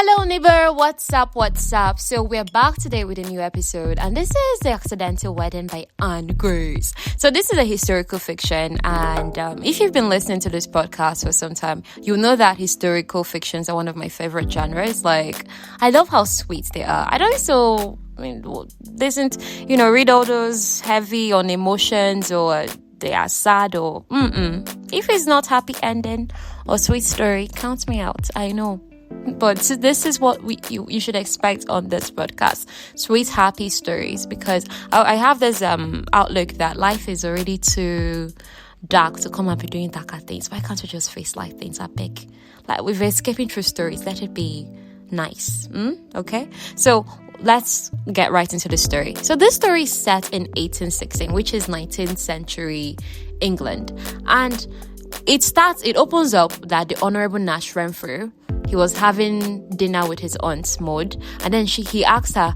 Hello neighbor, what's up? So we're back today with a new episode, and this is The Accidental Wedding by Anne Grace. So this is a historical fiction, and if you've been listening to this podcast for some time, you'll know that historical fictions are one of my favorite genres. Like, I love how sweet they are. I don't read all those heavy on emotions or they are sad or if it's not happy ending or sweet story, count me out. I know. But this is what you should expect on this podcast. Sweet, happy stories. Because I have this outlook that life is already too dark to come and be doing darker things. Why can't we just face light things? I beg. Like, we're escaping through stories. Let it be nice. Okay? So let's get right into the story. So this story is set in 1816, which is 19th century England. And it opens up that the Honorable Nash Renfrew, he was having dinner with his aunt Maud, and then he asked her,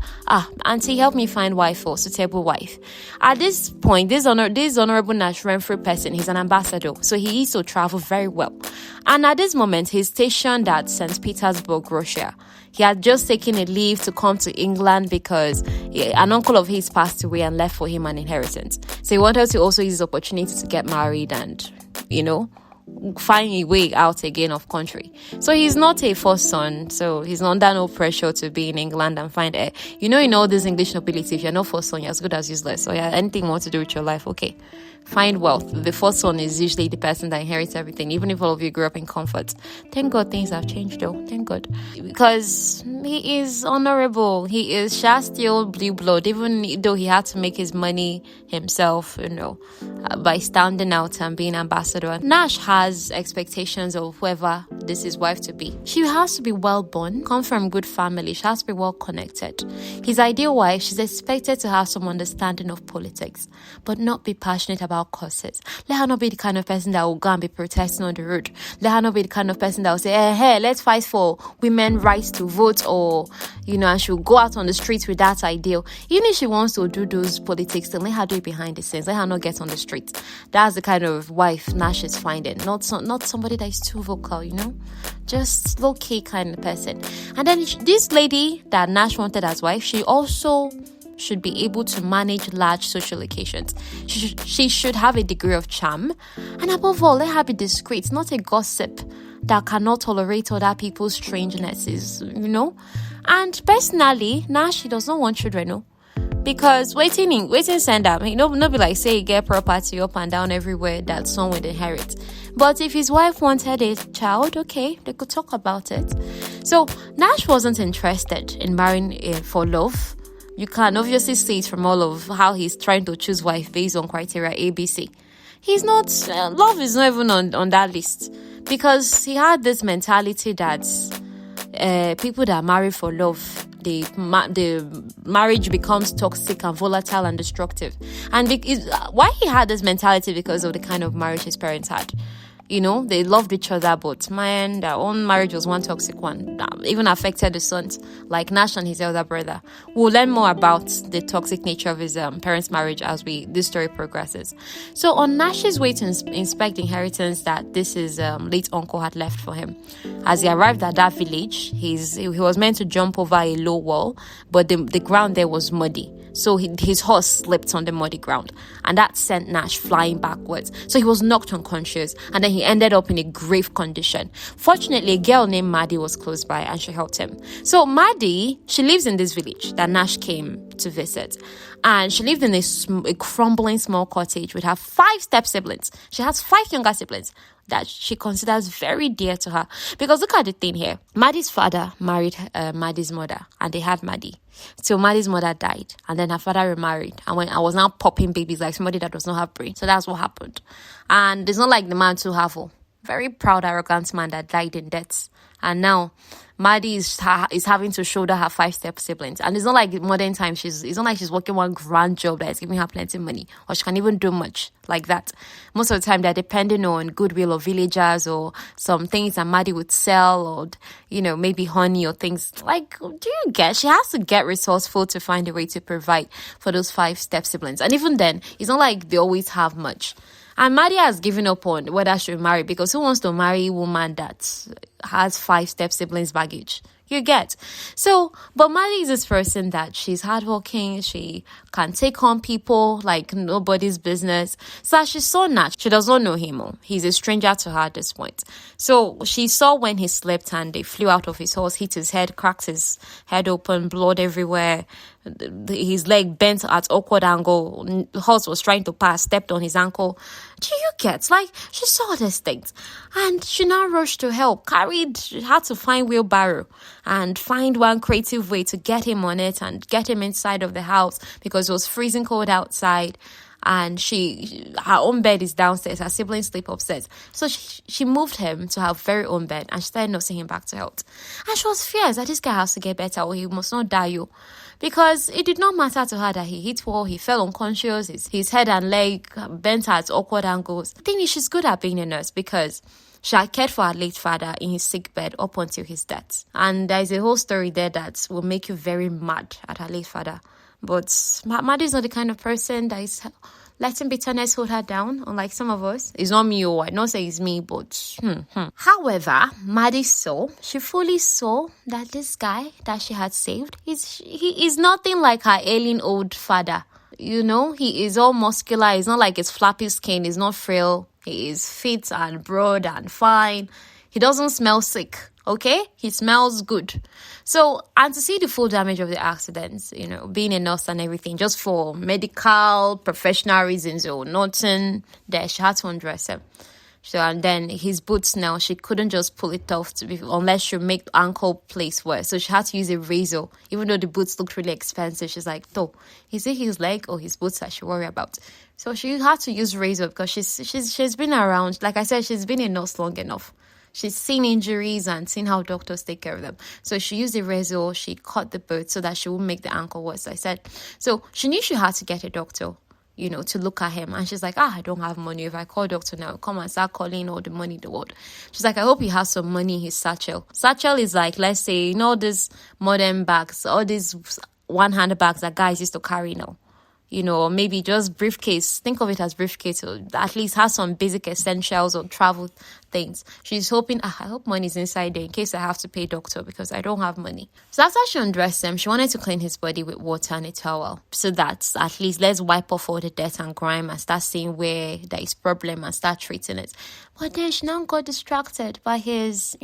auntie, help me find wife or suitable wife. At this point, this Honorable Nash Renfrew person, he's an ambassador, so he used to travel very well. And at this moment, he's stationed at St. Petersburg, Russia. He had just taken a leave to come to England because an uncle of his passed away and left for him an inheritance. So he wanted to also use the opportunity to get married and, find a way out again of country. So he's not a first son, so he's under no pressure to be in England and find heir. In all this English nobility, if you're not first son, you're as good as useless. So anything you want to do with your life, okay. Find wealth. The first son is usually the person that inherits everything, even if all of you grew up in comfort. Thank God things have changed though. Thank God. Because he is honorable. He is still blue blood, even though he had to make his money himself, by standing out and being ambassador. Nash has expectations of whoever this is wife to be. She has to be well born, come from good family. She has to be well connected. His ideal wife, she's expected to have some understanding of politics, but not be passionate about causes. Let her not be the kind of person that will go and be protesting on the road. Let her not be the kind of person that will say, hey, let's fight for women's rights to vote, or, and she'll go out on the streets with that ideal. Even if she wants to do those politics, then let her do it behind the scenes. Let her not get on the streets. That's the kind of wife Nash is finding. Not somebody that is too vocal, just low-key kind of person. And then this lady that Nash wanted as wife, she also should be able to manage large social occasions. She should have a degree of charm, and above all, let her be discreet, not a gossip that cannot tolerate other people's strangenesses, And personally, Nash, she does not want children, because waiting send up, not be like say you get property up and down everywhere that son would inherit. But if his wife wanted a child, okay, they could talk about it. So Nash wasn't interested in marrying for love. You can obviously see it from all of how he's trying to choose wife based on criteria ABC. He's not, love is not even on that list, because he had this mentality that people that marry for love, the marriage becomes toxic and volatile and destructive. And why he had this mentality? Because of the kind of marriage his parents had. They loved each other, but man, their own marriage was one toxic one. Even affected the sons, like Nash and his elder brother. We'll learn more about the toxic nature of his parents' marriage as this story progresses. So on Nash's way to inspect the inheritance that his late uncle had left for him, as he arrived at that village, he was meant to jump over a low wall, but the ground there was muddy. So his horse slipped on the muddy ground, and that sent Nash flying backwards. So he was knocked unconscious, and then he ended up in a grave condition. Fortunately, a girl named Maddy was close by, and she helped him. So Maddy, she lives in this village that Nash came to visit, and she lived in a crumbling small cottage with her 5 step siblings. She has 5 younger siblings that she considers very dear to her. Because look at the thing here. Maddy's father married Maddy's mother, and they had Maddy. So Maddy's mother died, and then her father remarried, and when I was now popping babies like somebody that does not have brain. So that's what happened. And it's not like the man too have very proud, arrogant man that died in death. And now Maddy is having to shoulder her 5 step siblings. And it's not like modern time. It's not like she's working one grand job that is giving her plenty of money, or she can even do much like that. Most of the time, they're depending on goodwill of villagers or some things that Maddy would sell, or, maybe honey or things. Like, do you get? She has to get resourceful to find a way to provide for those 5 step siblings. And even then, it's not like they always have much. And Maddy has given up on whether she will marry, because who wants to marry a woman that has 5 step siblings baggage? You get. So, but Maddy is this person that she's hardworking. She can take on people like nobody's business. So as she saw Nash, she does not know him. He's a stranger to her at this point. So she saw when he slept and they flew out of his horse, hit his head, cracked his head open, blood everywhere. His leg bent at awkward angle. The horse was trying to pass, stepped on his ankle. Do you get? Like, she saw these things and she now rushed to help. She had to find wheelbarrow and find one creative way to get him on it and get him inside of the house because it was freezing cold outside. And her own bed is downstairs. Her siblings sleep upstairs. So she moved him to her very own bed and she started nursing him back to health. And she was fierce that this guy has to get better or he must not die. Because it did not matter to her that he hit wall, he fell unconscious, his head and leg bent at awkward angles. The thing is, she's good at being a nurse because she had cared for her late father in his sick bed up until his death. And there's a whole story there that will make you very mad at her late father. But Maddy is not the kind of person that is letting bitterness hold her down, unlike some of us. It's not me, I don't say it's me, but However, Maddy she fully saw that this guy that she had saved, he is nothing like her ailing old father. He is all muscular. It's not like his flappy skin. He's not frail. He is fit and broad and fine. He doesn't smell sick. Okay? He smells good. So, and to see the full damage of the accidents, being a nurse and everything, just for medical, professional reasons or nothing, there, she had to undress him. So, and then his boots now, she couldn't just pull it off unless she make ankle place worse. So she had to use a razor, even though the boots looked really expensive. She's like, no, is it his leg or his boots that she worry about? So she had to use razor because she's been around. Like I said, she's been a nurse long enough. She's seen injuries and seen how doctors take care of them. So she used a razor, she cut the boot so that she wouldn't make the ankle worse, I said. So she knew she had to get a doctor, to look at him. And she's like, I don't have money. If I call doctor now, come and start calling all the money in the world. She's like, I hope he has some money in his satchel. Satchel is like, let's say, these modern bags, all these one-handed bags that guys used to carry now. Or maybe just briefcase. Think of it as briefcase, or at least has some basic essentials or travel things. She's hoping, I hope money's inside there in case I have to pay doctor because I don't have money. So after she undressed him, she wanted to clean his body with water and a towel. So that at least let's wipe off all the dirt and grime and start seeing where there is problem and start treating it. But then she now got distracted by his,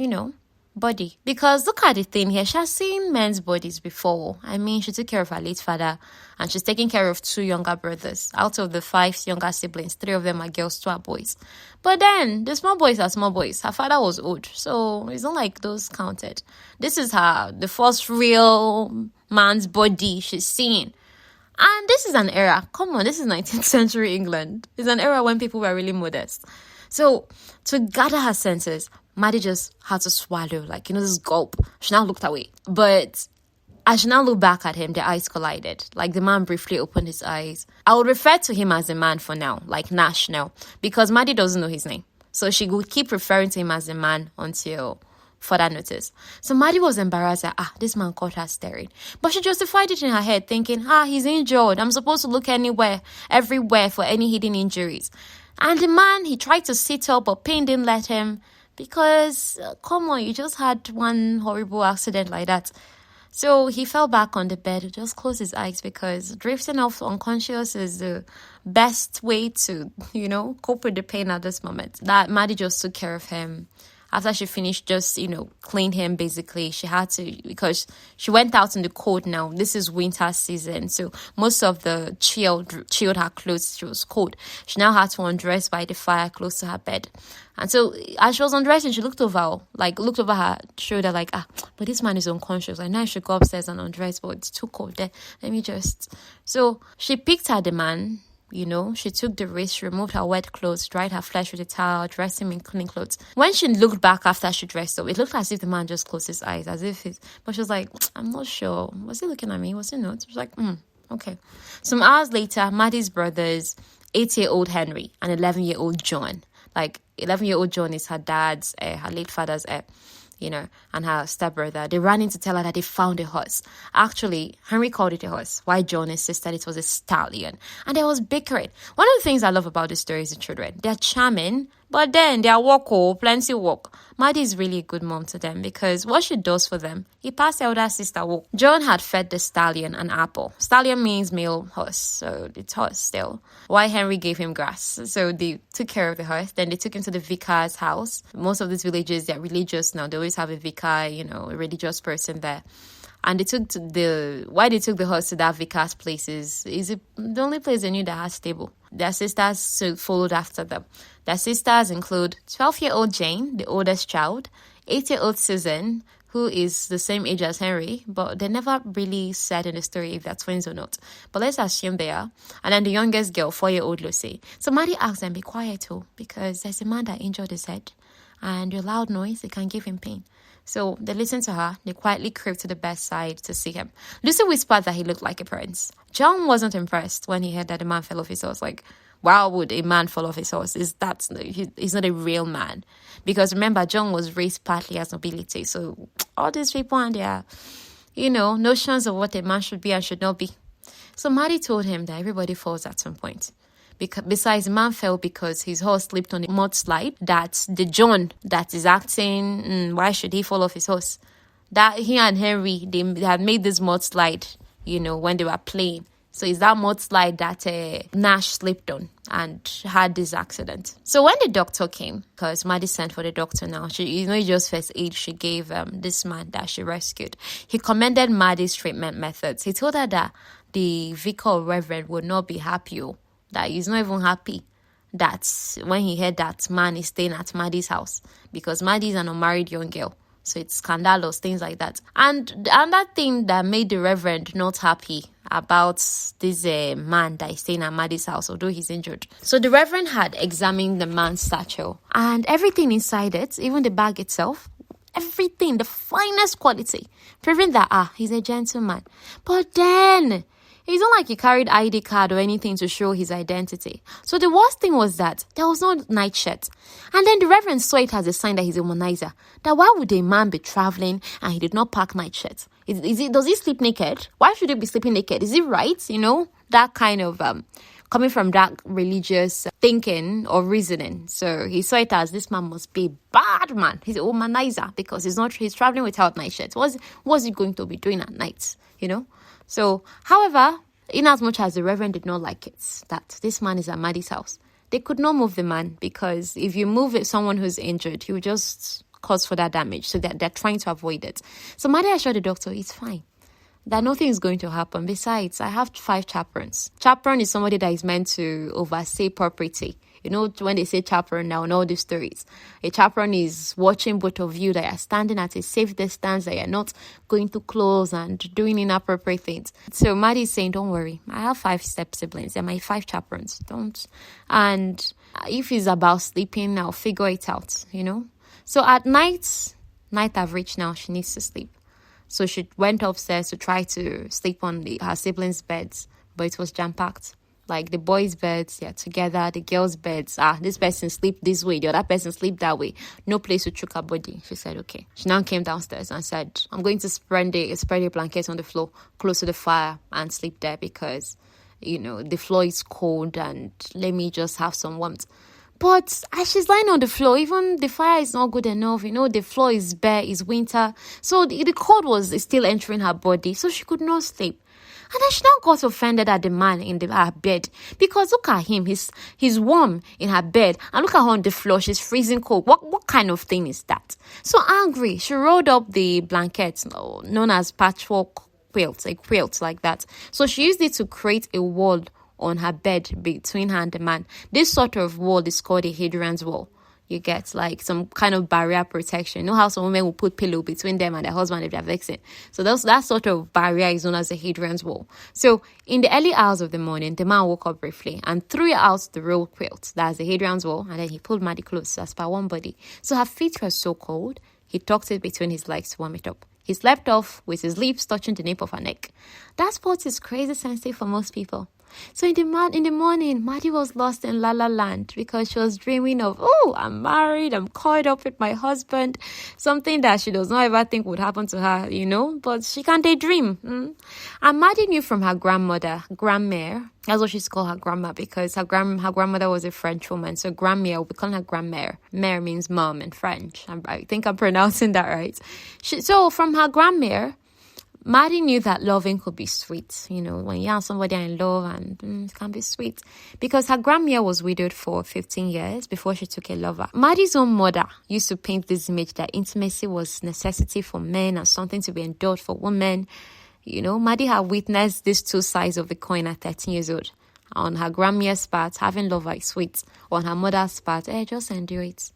body. Because look at the thing here, she has seen men's bodies before. I mean, she took care of her late father and she's taking care of 2 younger brothers. Out of the 5 younger siblings, 3 of them are girls, 2 are boys. But then the small boys are small boys. Her father was old, so it's not like those counted. This is the first real man's body she's seen. And this is an era, come on, this is 19th century England. It's an era when people were really modest. So to gather her senses, Maddy just had to swallow, this gulp. She now looked away. But as she now looked back at him, their eyes collided. Like the man briefly opened his eyes. I would refer to him as a man for now, like Nash now, because Maddy doesn't know his name. So she would keep referring to him as a man until further notice. So Maddy was embarrassed that, this man caught her staring. But she justified it in her head, thinking, he's injured. I'm supposed to look everywhere for any hidden injuries. And the man, he tried to sit up, but pain didn't let him. Because, come on, you just had one horrible accident like that. So he fell back on the bed, just closed his eyes because drifting off unconscious is the best way to, cope with the pain at this moment. That Maddy just took care of him. After she finished, just, cleaned him basically. She had to, because she went out in the cold now. This is winter season. So most of the chilled her clothes. She was cold. She now had to undress by the fire close to her bed. And so as she was undressing, she looked over her shoulder but this man is unconscious. I know I should go upstairs and undress, but it's too cold there. So she picked at the man. She took the wrist, she removed her wet clothes, dried her flesh with a towel, dressed him in clean clothes. When she looked back after she dressed up, it looked as if the man just closed his eyes, but she was like, I'm not sure. Was he looking at me? Was he not? She was like, okay. Some hours later, Maddy's brothers, 8-year-old Henry and 11-year-old John. 11-year-old John is her dad's, her late father's and her stepbrother. They ran in to tell her that they found a horse. Actually, Henry called it a horse, while John insisted it was a stallion. And there was bickering. One of the things I love about the story is the children. They're charming, But then their work, plenty work. Maddy is really a good mom to them because what she does for them, he passed elder sister work. John had fed the stallion an apple. Stallion means male horse, so it's horse still. While Henry gave him grass. So they took care of the horse. Then they took him to the vicar's house. Most of these villages, they're religious now. They always have a vicar, a religious person there. And they took why they took the horse to that vicar's place is the only place they knew that had stable. Their sisters followed after them. Their sisters include 12-year-old Jane, the oldest child, 8-year-old Susan, who is the same age as Henry, but they never really said in the story if they're twins or not. But let's assume they are. And then the youngest girl, 4-year-old Lucy. So Maddy asked them, be quiet, because there's a man that injured his head. And your loud noise, it can give him pain. So they listened to her. They quietly crept to the bedside to see him. Lucy whispered that he looked like a prince. John wasn't impressed when he heard that the man fell off his horse. Like, why would a man fall off his horse? He's not a real man. Because remember, John was raised partly as nobility. So all these people and their, notions of what a man should be and should not be. So Maddy told him that everybody falls at some point. Besides, the man fell because his horse slipped on a mudslide. That the John that is acting, why should he fall off his horse? That he and Henry, they had made this mudslide, when they were playing. So it's that mudslide that Nash slipped on and had this accident. So when the doctor came, because Maddy sent for the doctor now, she, just first aid she gave this man that she rescued. He commended Maddy's treatment methods. He told her that the vicar or reverend would not be happy, that he's not even happy that when he heard that man is staying at Maddy's house, because Maddy is an unmarried young girl. So it's scandalous, things like that. And another thing that made the reverend not happy about this man that is staying at Maddy's house, although he's injured. So the reverend had examined the man's satchel and everything inside it, even the bag itself, everything, the finest quality, proving that, he's a gentleman. But then, it's not like he carried ID card or anything to show his identity. So the worst thing was that there was no nightshirt. And then the reverend saw it as a sign that he's a womanizer. That why would a man be traveling and he did not pack nightshirt? Does he sleep naked? Why should he be sleeping naked? Is it right? That kind of coming from that religious thinking or reasoning. So he saw it as this man must be a bad man. He's a womanizer because he's traveling without nightshirt. What's he going to be doing at night? So, however, in as much as the reverend did not like it, that this man is at Maddy's house, they could not move the man because if you move someone who's injured, he will just cause further damage. So they're trying to avoid it. So Maddy assured the doctor, it's fine, that nothing is going to happen. Besides, I have 5 chaperons. Chaperon is somebody that is meant to oversee property. When they say chaperone now, all these stories. A chaperone is watching both of you, that are standing at a safe distance, that you're not going too close and doing inappropriate things. So Maddy is saying, don't worry, I have 5 step-siblings. They're my 5 chaperones. And if it's about sleeping, I'll figure it out, So at night I've reached now, she needs to sleep. So she went upstairs to try to sleep on her siblings' beds, but it was jam-packed. Like the boys' beds, together. The girls' beds, this person sleep this way, the other person sleep that way. No place to choke her body. She said, okay. She now came downstairs and said, I'm going to spread a blanket on the floor close to the fire and sleep there because, the floor is cold and let me just have some warmth. But as she's lying on the floor, even the fire is not good enough. The floor is bare, it's winter. So the cold was still entering her body, so she could not sleep. And then she now got offended at the man in her bed. Because look at him, he's warm in her bed. And look at her on the floor, she's freezing cold. What kind of thing is that? So angry, she rolled up the blanket, known as patchwork quilt, a quilt like that. So she used it to create a wall on her bed between her and the man. This sort of wall is called a Hadrian's wall. You get like some kind of barrier protection. How some women will put pillow between them and their husband if they're vexing. So that sort of barrier is known as the Hadrian's wall. So in the early hours of the morning, the man woke up briefly and threw out the roll quilt. That's the Hadrian's wall. And then he pulled Maddy close as per one body. So her feet were so cold, he tucked it between his legs to warm it up. He slept off with his lips touching the nape of her neck. That spot is crazy sensitive for most people. So in the morning, Maddy was lost in La La Land because she was dreaming of, oh, I'm married, I'm caught up with my husband, something that she does not ever think would happen to her, but she can daydream. And Maddy knew from her grandmother, grandmère, that's what she's called her grandma, because her grandmother was a French woman. So grandmère, we call her grandmère. Mère means mom in French. I think I'm pronouncing that right. So from her grandmère, Maddy knew that loving could be sweet. When you have somebody in love, and it can be sweet. Because her grandmother was widowed for 15 years before she took a lover. Maddy's own mother used to paint this image that intimacy was necessity for men and something to be endured for women. Maddy had witnessed these two sides of the coin at 13 years old. On her grandmother's part, having love is sweet. On her mother's part, just endure it.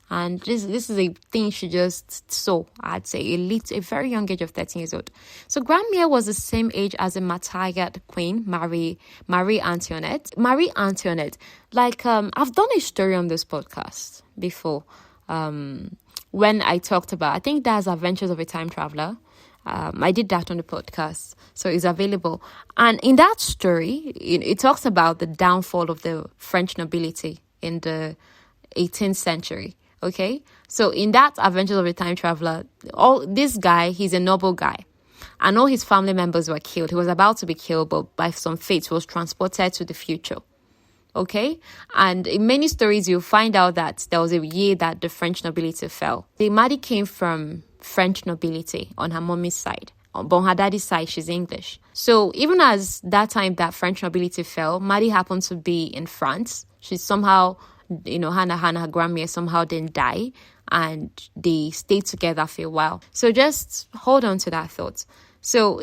And this is a thing she just saw, I'd say, a very young age of 13 years old. So grandmère was the same age as the martyred queen, Marie Antoinette. Marie Antoinette, I've done a story on this podcast before. When I talked about, I think that's Adventures of a Time Traveler. I did that on the podcast, so it's available. And in that story, it talks about the downfall of the French nobility in the 18th century. Okay, so in that Adventures of a Time Traveler, this guy, he's a noble guy, and all his family members were killed. He was about to be killed, but by some fate, he was transported to the future. Okay, and in many stories, you'll find out that there was a year that the French nobility fell. The Maddy came from French nobility on her mommy's side. But on her daddy's side, she's English. So even as that time that French nobility fell, Maddy happened to be in France. She's somehow, Hannah, her grandmother somehow didn't die, and they stayed together for a while. So just hold on to that thought. So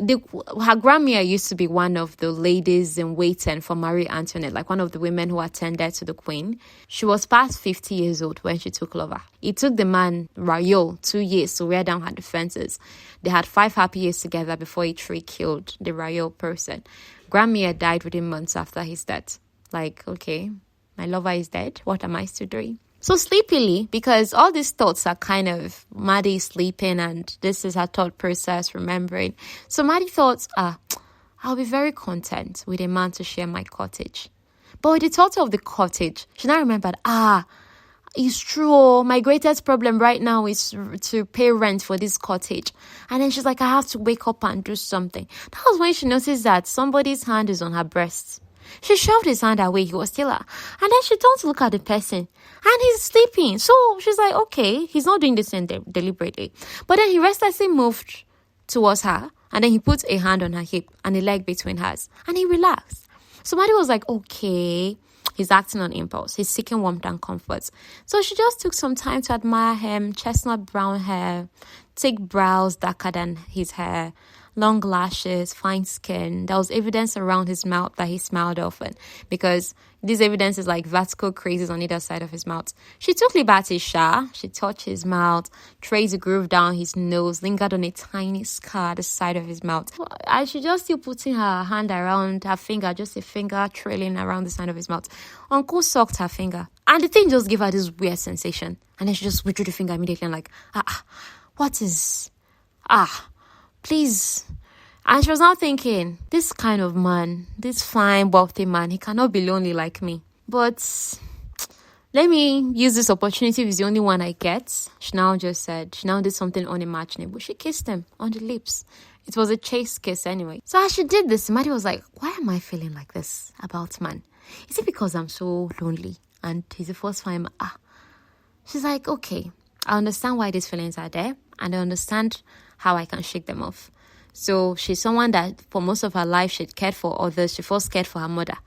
her grandmother used to be one of the ladies in waiting for Marie Antoinette, like one of the women who attended to the queen. She was past 50 years old when she took lover. It took the man, Raoul, 2 years to wear down her defenses. They had 5 happy years together before he killed the Raoul person. Grandmother died within months after his death. Okay, my lover is dead. What am I still doing? So sleepily, because all these thoughts are kind of Maddy sleeping and this is her thought process, remembering. So Maddy thought, I'll be very content with a man to share my cottage. But with the thought of the cottage, she now remembered, it's true. My greatest problem right now is to pay rent for this cottage. And then she's like, I have to wake up and do something. That was when she noticed that somebody's hand is on her breast. She shoved his hand away. He was still her. And then she turned to look at the person. And he's sleeping. So she's like, okay, he's not doing this deliberately. But then he restlessly moved towards her. And then he put a hand on her hip and a leg between hers. And he relaxed. So Maddy was like, okay, he's acting on impulse. He's seeking warmth and comfort. So she just took some time to admire him. Chestnut brown hair, thick brows darker than his hair, long lashes, fine skin. There was evidence around his mouth that he smiled often, because this evidence is like vertical creases on either side of his mouth. She took liberties, she touched his mouth, traced a groove down his nose, lingered on a tiny scar at the side of his mouth. And she just still putting her hand around her finger, just a finger trailing around the side of his mouth. Uncle sucked her finger, and the thing just gave her this weird sensation. And then she just withdrew the finger immediately and what is... please. And she was now thinking, this kind of man, this fine, wealthy man, he cannot be lonely like me. But let me use this opportunity. He's the only one I get. She now did something unimaginable. She kissed him on the lips. It was a chaste kiss anyway. So as she did this, Maddy was like, why am I feeling like this about man? Is it because I'm so lonely and he's the first time? She's like, okay, I understand why these feelings are there, and I understand how I can shake them off. So she's someone that for most of her life she cared for others. She first cared for her mother,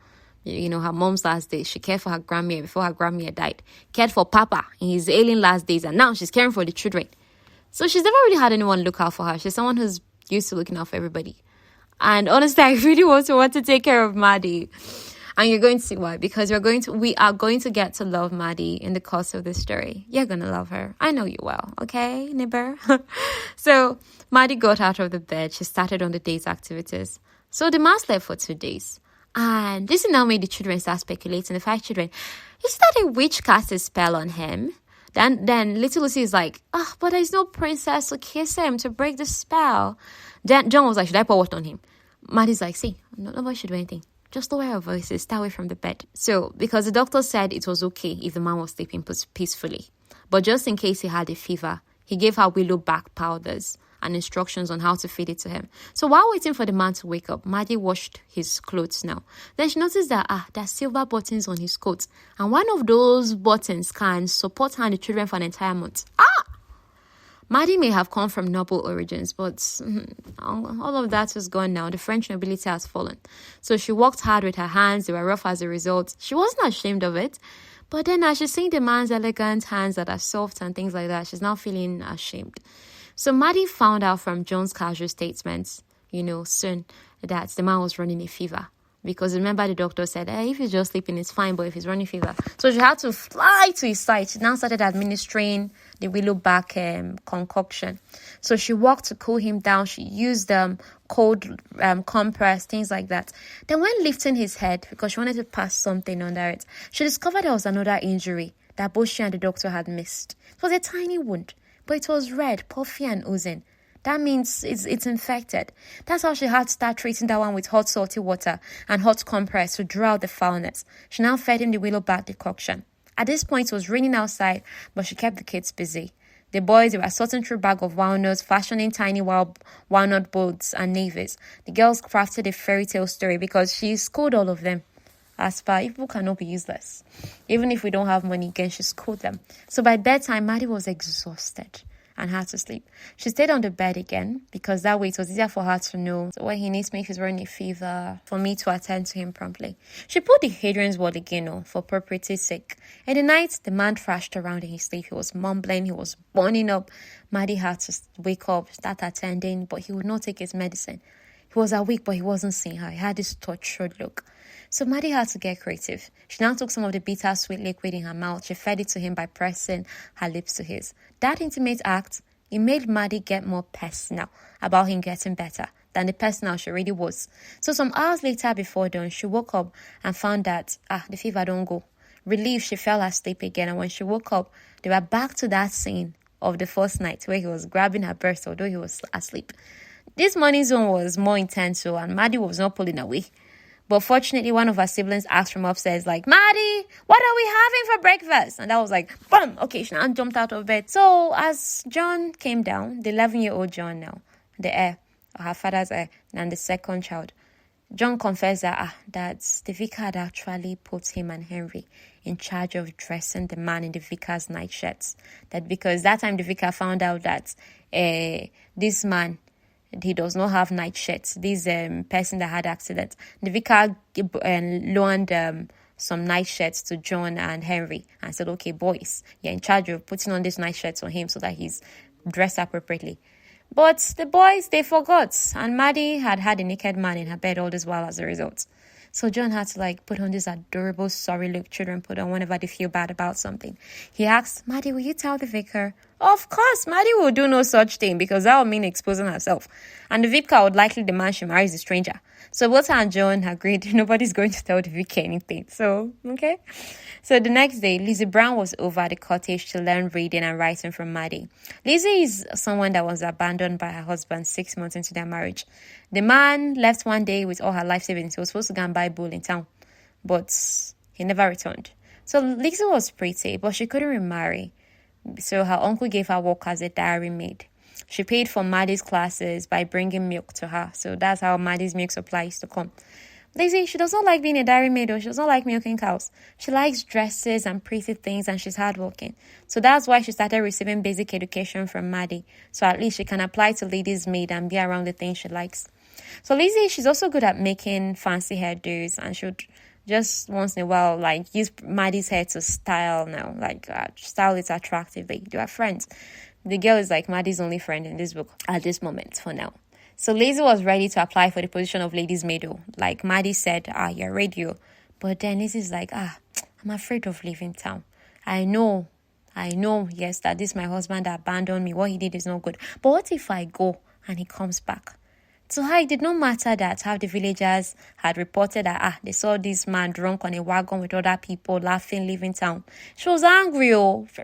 her mom's last days. She cared for her grandmother before her grandmother died. Cared for Papa in his ailing last days, and now she's caring for the children. So she's never really had anyone look out for her. She's someone who's used to looking out for everybody. And honestly, I really want to take care of Maddy. And you're going to see why. Because we are going to get to love Maddy in the course of this story. You're going to love her. I know you will. Okay, neighbor? So Maddy got out of the bed. She started on the day's activities. So the man slept for 2 days. And this now made the children start speculating. The 5 children. Is that a witch cast a spell on him? Then little Lucy is like, but there's no princess to kiss him to break the spell. Then John was like, should I pour water on him? Maddy's like, see, nobody should do anything. just lower your voices, stay away from the bed. So, because the doctor said it was okay if the man was sleeping peacefully, but just in case he had a fever, he gave her willow bark powders and instructions on how to feed it to him. So while waiting for the man to wake up, Maddy washed his clothes now. Then she noticed that there's silver buttons on his coat, and one of those buttons can support her and the children for an entire month. Maddy may have come from noble origins, but all of that is gone now. The French nobility has fallen. So she worked hard with her hands. They were rough as a result. She wasn't ashamed of it. But then as she's seeing the man's elegant hands that are soft and things like that, she's now feeling ashamed. So Maddy found out from John's casual statements, soon, that the man was running a fever. Because remember, the doctor said, if he's just sleeping, it's fine, but if he's running fever. So she had to fly to his side. She now started administering the willow bark concoction. So she walked to cool him down. She used cold compress, things like that. Then when lifting his head, because she wanted to pass something under it, she discovered there was another injury that both she and the doctor had missed. It was a tiny wound, but it was red, puffy and oozing. That means it's infected. That's how she had to start treating that one with hot salty water and hot compress to draw out the foulness. She now fed him the willow bark decoction. At this point, it was raining outside, but she kept the kids busy. The boys, they were sorting through a bag of walnuts, fashioning tiny walnut boats and navies. The girls crafted a fairy tale story because she schooled all of them. As per, people cannot be useless. Even if we don't have money again, she schooled them. So by bedtime, Maddy was exhausted and had to sleep. She stayed on the bed again because that way it was easier for her to know when he needs me, if he's running a fever, for me to attend to him promptly. She put the Hadrian's word again for propriety's sake. In the night, the man thrashed around in his sleep. He was mumbling, he was burning up. Maddy had to wake up, start attending, but he would not take his medicine. He was awake, but he wasn't seeing her. He had this tortured look. So Maddy had to get creative. She now took some of the bitter-sweet liquid in her mouth. She fed it to him by pressing her lips to his. That intimate act, it made Maddy get more personal about him getting better than the personal she already was. So some hours later before dawn, she woke up and found that, the fever don't go. Relieved, she fell asleep again. And when she woke up, they were back to that scene of the first night where he was grabbing her breast, although he was asleep. This morning's one was more intense, and Maddy was not pulling away. But fortunately, one of her siblings asked from upstairs, like, Maddy, what are we having for breakfast? And that was like, boom, okay, she now jumped out of bed. So as John came down, the 11-year-old John now, the heir, her father's heir, and the second child, John confessed that the vicar had actually put him and Henry in charge of dressing the man in the vicar's nightshirts. That because that time the vicar found out that this man, he does not have nightshirts. This person that had accident, the vicar loaned some nightshirts to John and Henry and said, okay, boys, you're in charge of putting on these nightshirts on him so that he's dressed appropriately. But the boys, they forgot, and Maddy had a naked man in her bed all this while as a result. So John had to put on this adorable sorry look children put on whenever they feel bad about something. He asked, Maddy, will you tell the vicar? Of course, Maddy will do no such thing because that would mean exposing herself. And the vicar would likely demand she marries a stranger. So both her and John agreed nobody's going to tell the vicar anything. So, okay. So the next day, Lizzie Brown was over at the cottage to learn reading and writing from Maddy. Lizzie is someone that was abandoned by her husband 6 months into their marriage. The man left one day with all her life savings. He was supposed to go and buy bull in town, but he never returned. So Lizzie was pretty, but she couldn't remarry. So her uncle gave her work as a dairy maid. She paid for Maddy's classes by bringing milk to her. So that's how Maddy's milk supply used to come. Lizzie, she does not like being a dairy maid, or she does not like milking cows. She likes dresses and pretty things, and she's hardworking. So that's why she started receiving basic education from Maddy. So at least she can apply to ladies' maid and be around the things she likes. So Lizzie, she's also good at making fancy hairdos, and she'll just once in a while, use Maddy's hair to style now, style it attractively. They are friends. The girl is Maddy's only friend in this book at this moment for now. So Lizzie was ready to apply for the position of ladies' maid. Like Maddy said, you're ready. But then Lizzie's I'm afraid of leaving town. I know, yes, that this my husband that abandoned me. What he did is not good. But what if I go and he comes back? To her, it did not matter that how the villagers had reported that they saw this man drunk on a wagon with other people laughing, leaving town. She was angry,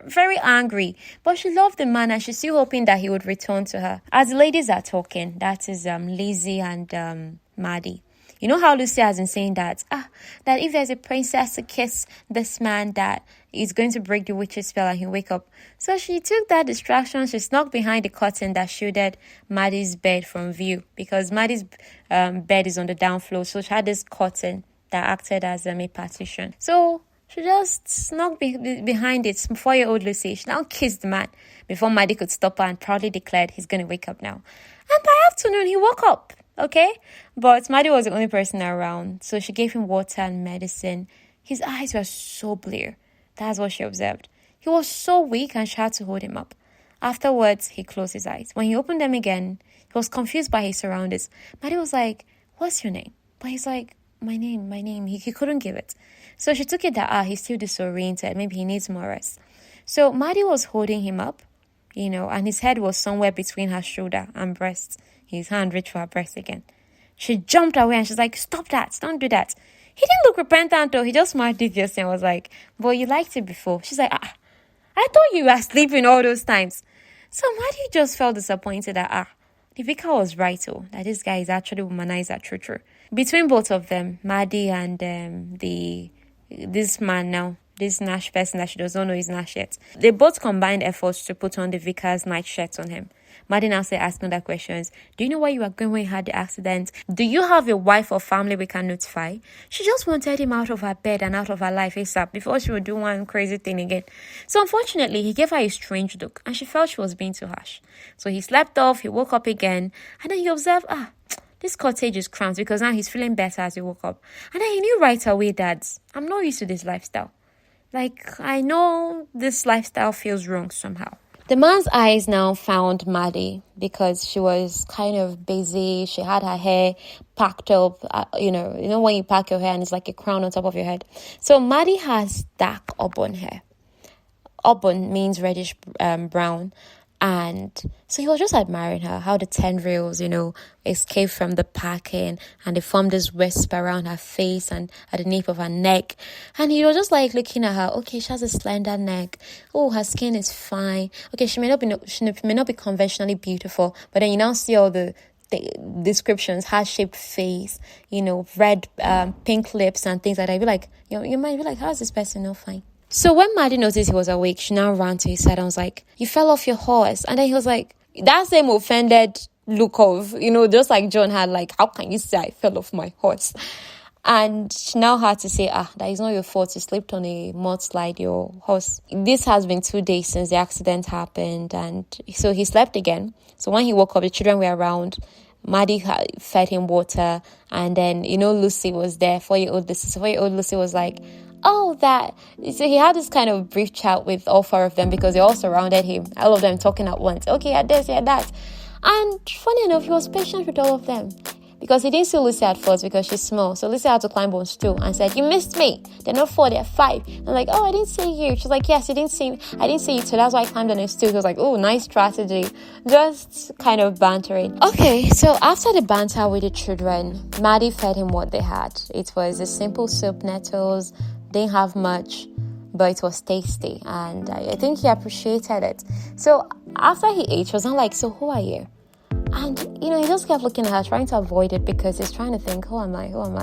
very angry. But she loved the man and she's still hoping that he would return to her. As the ladies are talking, that is Lizzie and Maddy, You know how Lucy has been saying that that if there's a princess to kiss this man, that is going to break the witch's spell and he'll wake up. So she took that distraction. She snuck behind the curtain that shielded Maddy's bed from view, because Maddy's bed is on the down floor. So she had this curtain that acted as a partition. So she just snuck behind it. 4-year-old Lucy, she now kissed the man before Maddy could stop her and proudly declared he's going to wake up now. And by afternoon, he woke up, okay? But Maddy was the only person around, so she gave him water and medicine. His eyes were so blear. That's what she observed. He was so weak and she had to hold him up. Afterwards, he closed his eyes. When he opened them again, he was confused by his surroundings. Maddy was like, "What's your name?" But he's like, my name. He couldn't give it. So she took it that, he's still disoriented. Maybe he needs more rest. So Maddy was holding him up, and his head was somewhere between her shoulder and breast. His hand reached for her breast again. She jumped away and she's like, "Stop that. Don't do that." He didn't look repentant though. He just smiled deviously and was like, "But you liked it before." She's like, I thought you were sleeping all those times." So Maddy just felt disappointed that, the vicar was right, that this guy is actually womanizer, true. Between both of them, Maddy and this man now, this Nash person that she does not know is Nash yet, they both combined efforts to put on the vicar's nightshirt on him. Maddy now started asking other questions. "Do you know where you were going when you had the accident? Do you have a wife or family we can notify?" She just wanted him out of her bed and out of her life ASAP before she would do one crazy thing again. So unfortunately, he gave her a strange look and she felt she was being too harsh. So he slept off, he woke up again, and then he observed, this cottage is cramped, because now he's feeling better as he woke up. And then he knew right away that I'm not used to this lifestyle. I know this lifestyle feels wrong somehow. The man's eyes now found Maddy because she was kind of busy. She had her hair packed up. You know when you pack your hair and it's like a crown on top of your head. So Maddy has dark auburn hair. Auburn means reddish brown. And so he was just admiring her, how the tendrils, escaped from the packing and they formed this wisp around her face and at the nape of her neck. And he was just looking at her. Okay, she has a slender neck. Oh, her skin is fine. Okay, she may not be conventionally beautiful, but then you now see all the descriptions: heart-shaped face, red, pink lips and things like that. You'd be like, you might be like, how is this person not fine? So when Maddy noticed he was awake, she now ran to his side and was like, "You fell off your horse." And then he was like, that same offended look of, just like John had, "How can you say I fell off my horse?" And she now had to say, that is not your fault. You slipped on a mudslide, your horse. This has been 2 days since the accident happened. And so he slept again. So when he woke up, the children were around. Maddy fed him water. And then, Lucy was there, 4-year-old Lucy. So 4-year-old Lucy was like, that. So he had this kind of brief chat with all 4 of them because they all surrounded him. All of them talking at once. Okay, at this, yeah, that. And funny enough, he was patient with all of them because he didn't see Lucy at first because she's small. So Lucy had to climb on stool and said, "You missed me. They're not 4, they're 5. I'm like, "Oh, I didn't see you." She's like, "Yes, you didn't see me. I didn't see you too. That's why I climbed on a stool." He was like, "Oh, nice strategy." Just kind of bantering. Okay, so after the banter with the children, Maddy fed him what they had. It was a simple soup, nettles. Didn't have much, but it was tasty, and I think he appreciated it. So after he ate, she was not like, "So who are you?" And he just kept looking at her, trying to avoid it because he's trying to think, who am I? And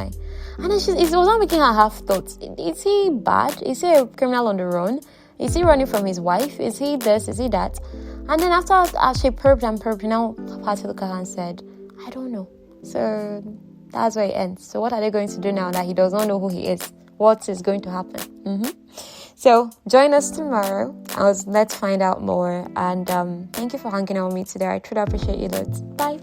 then it was not making her have thoughts. Is he bad? Is he a criminal on the run? Is he running from his wife? Is he this? Is he that? And then after as she probed, now had to look at her and said, "I don't know." So that's where it ends. So what are they going to do now that he does not know who he is? What is going to happen? So join us tomorrow. Let's find out more. And thank you for hanging out with me today. I truly appreciate you loads. Bye.